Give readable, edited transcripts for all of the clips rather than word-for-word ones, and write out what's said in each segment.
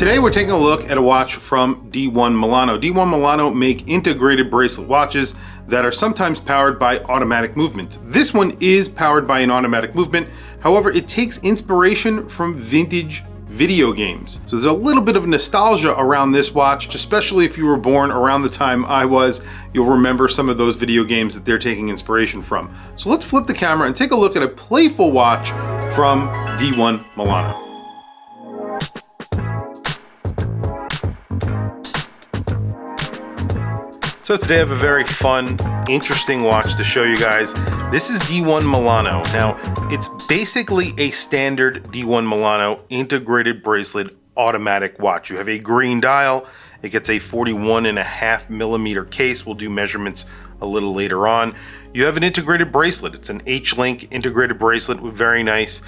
Today we're taking a look at a watch from D1 Milano. D1 Milano make integrated bracelet watches that are sometimes powered by automatic movements. This one is powered by an automatic movement. However, it takes inspiration from vintage video games. So there's a little bit of nostalgia around this watch, especially if you were born around the time I was. You'll remember some of those video games that they're taking inspiration from. So let's flip the camera and take a look at a playful watch from D1 Milano. So today I have a very fun, interesting watch to show you guys. This is D1 Milano. Now, it's basically a standard D1 Milano integrated bracelet automatic watch. You have a green dial. It gets a 41.5 millimeter case. We'll do measurements a little later on. You have an integrated bracelet. It's an H-link integrated bracelet with very nice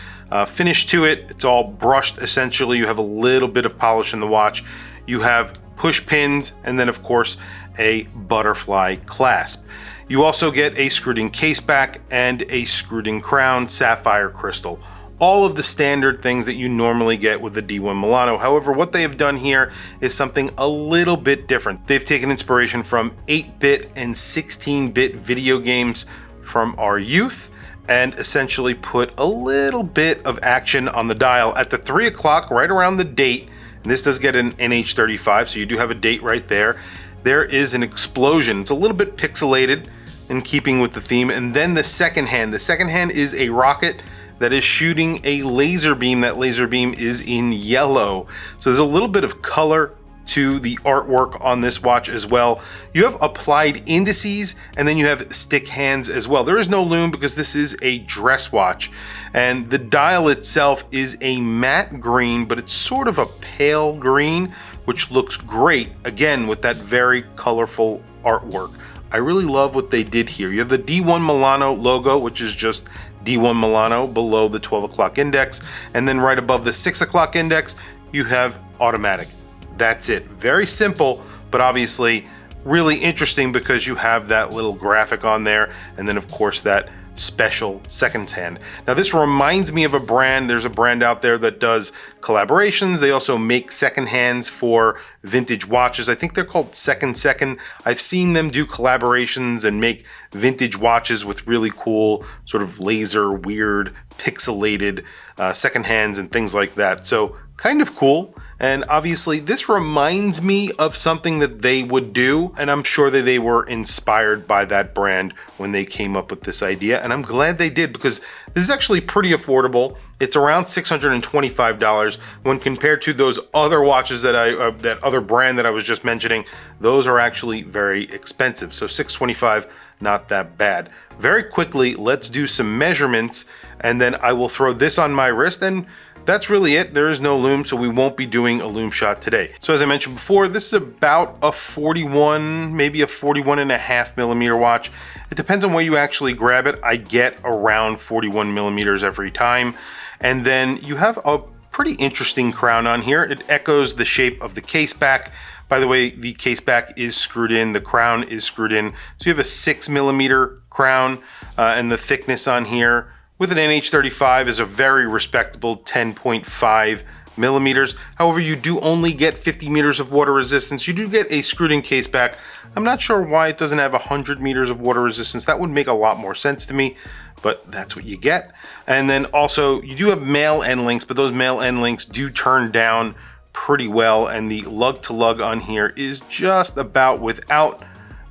finish to it. It's all brushed essentially. You have a little bit of polish in the watch. You have push pins, and then of course a butterfly clasp. You also get a screwed-in case back and a screwed-in crown, sapphire crystal. All of the standard things that you normally get with the D1 Milano. However, what they have done here is something a little bit different. They've taken inspiration from 8-bit and 16-bit video games from our youth and essentially put a little bit of action on the dial at the 3 o'clock, right around the date. And this does get an NH35, so you do have a date right there. There is an explosion. It's a little bit pixelated in keeping with the theme. And then the second hand. The second hand is a rocket that is shooting a laser beam. That laser beam is in yellow. So there's a little bit of color to the artwork on this watch as well. You have applied indices and then you have stick hands as well. There is no lume because this is a dress watch. And the dial itself is a matte green, but it's sort of a pale green, which looks great, again, with that very colorful artwork. I really love what they did here. You have the D1 Milano logo, which is just D1 Milano below the 12 o'clock index. And then right above the 6 o'clock index, you have automatic. That's it. Very simple, but obviously really interesting because you have that little graphic on there. And then of course that special seconds hand. Now this reminds me of a brand. There's a brand out there that does collaborations. They also make second hands for vintage watches. I think they're called Second. I've seen them do collaborations and make vintage watches with really cool sort of laser, weird, pixelated second hands and things like that. So kind of cool. And obviously this reminds me of something that they would do, and I'm sure that they were inspired by that brand when they came up with this idea, and I'm glad they did because this is actually pretty affordable. It's around $625 when compared to those other watches that that other brand that I was just mentioning. Those are actually very expensive. So $625, not that bad. Very quickly, let's do some measurements, and then I will throw this on my wrist, and that's really it. There is no lume, so we won't be doing a lume shot today. So as I mentioned before, this is about a 41, maybe a 41.5 millimeter watch. It depends on where you actually grab it. I get around 41 millimeters every time. And then you have a pretty interesting crown on here. It echoes the shape of the case back. By the way, the case back is screwed in, the crown is screwed in. So you have a 6 millimeter crown, and the thickness on here with an NH35 is a very respectable 10.5 millimeters. However, you do only get 50 meters of water resistance. You do get a screwed in case back. I'm not sure why it doesn't have 100 meters of water resistance. That would make a lot more sense to me, but that's what you get. And then also you do have male end links, but those male end links do turn down pretty well. And the lug to lug on here is just about, without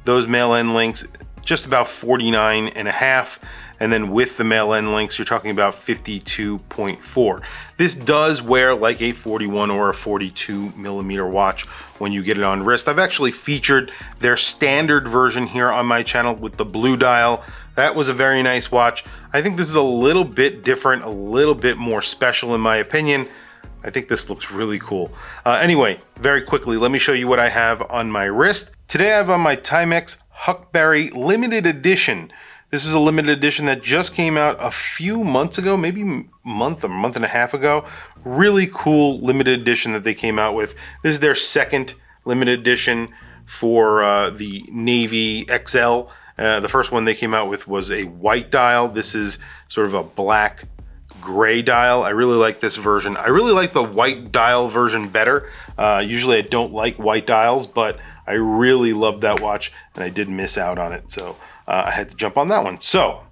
those male end links, just about 49.5. And then with the male end links, you're talking about 52.4. This does wear like a 41 or a 42 millimeter watch when you get it on wrist. I've actually featured their standard version here on my channel with the blue dial. That was a very nice watch. I think this is a little bit different, a little bit more special in my opinion. I think this looks really cool. Anyway, very quickly, let me show you what I have on my wrist. Today I have on my Timex Huckberry limited edition. This is a limited edition that just came out a few months ago, maybe a month and a half ago. Really cool limited edition that they came out with. This is their second limited edition for the Navy XL. The first one they came out with was a white dial. This is sort of a black gray dial. I really like this version. I really like the white dial version better. Usually I don't like white dials, but I really loved that watch and I did miss out on it. So I had to jump on that one. So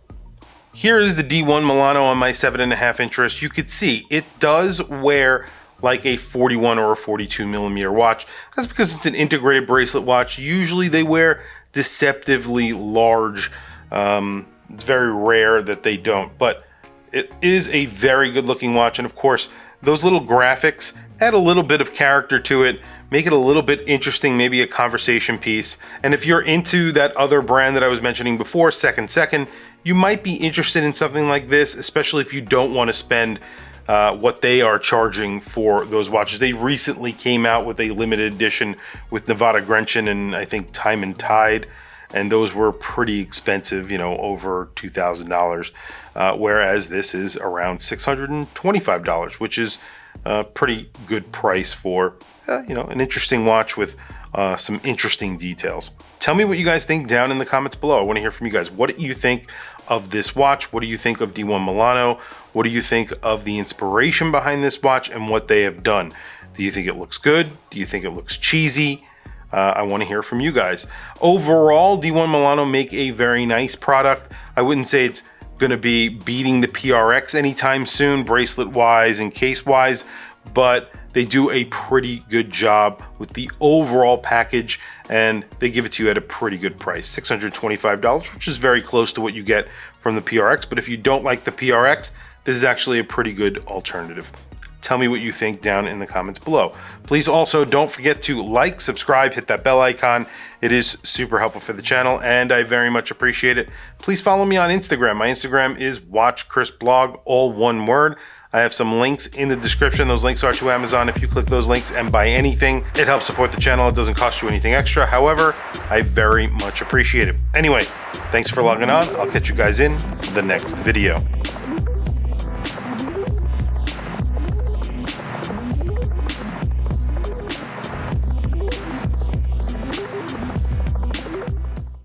here is the D1 Milano on my 7.5 inch wrist. You could see it does wear like a 41 or a 42 millimeter watch. That's because it's an integrated bracelet watch. Usually they wear deceptively large. It's very rare that they don't, but it is a very good looking watch. And of course, those little graphics add a little bit of character to it, make it a little bit interesting, maybe a conversation piece. And if you're into that other brand that I was mentioning before, Second, you might be interested in something like this, especially if you don't want to spend what they are charging for those watches. They recently came out with a limited edition with Nevada Grenchen and I think Time and Tide, and those were pretty expensive, you know, over $2,000, whereas this is around $625, which is a pretty good price for, you know, an interesting watch with some interesting details. Tell me what you guys think down in the comments below. I want to hear from you guys. What do you think of this watch? What do you think of D1 Milano? What do you think of the inspiration behind this watch and what they have done? Do you think it looks good? Do you think it looks cheesy? I want to hear from you guys. Overall, D1 Milano make a very nice product. I wouldn't say it's going to be beating the PRX anytime soon, bracelet-wise and case-wise, but they do a pretty good job with the overall package, and they give it to you at a pretty good price, $625, which is very close to what you get from the PRX. But if you don't like the PRX, this is actually a pretty good alternative. Tell me what you think down in the comments below. Please also don't forget to like, subscribe, hit that bell icon. It is super helpful for the channel and I very much appreciate it. Please follow me on Instagram. My Instagram is WatchChrisBlog, all one word. I have some links in the description. Those links are to Amazon. If you click those links and buy anything, it helps support the channel. It doesn't cost you anything extra. However, I very much appreciate it. Anyway, thanks for logging on. I'll catch you guys in the next video.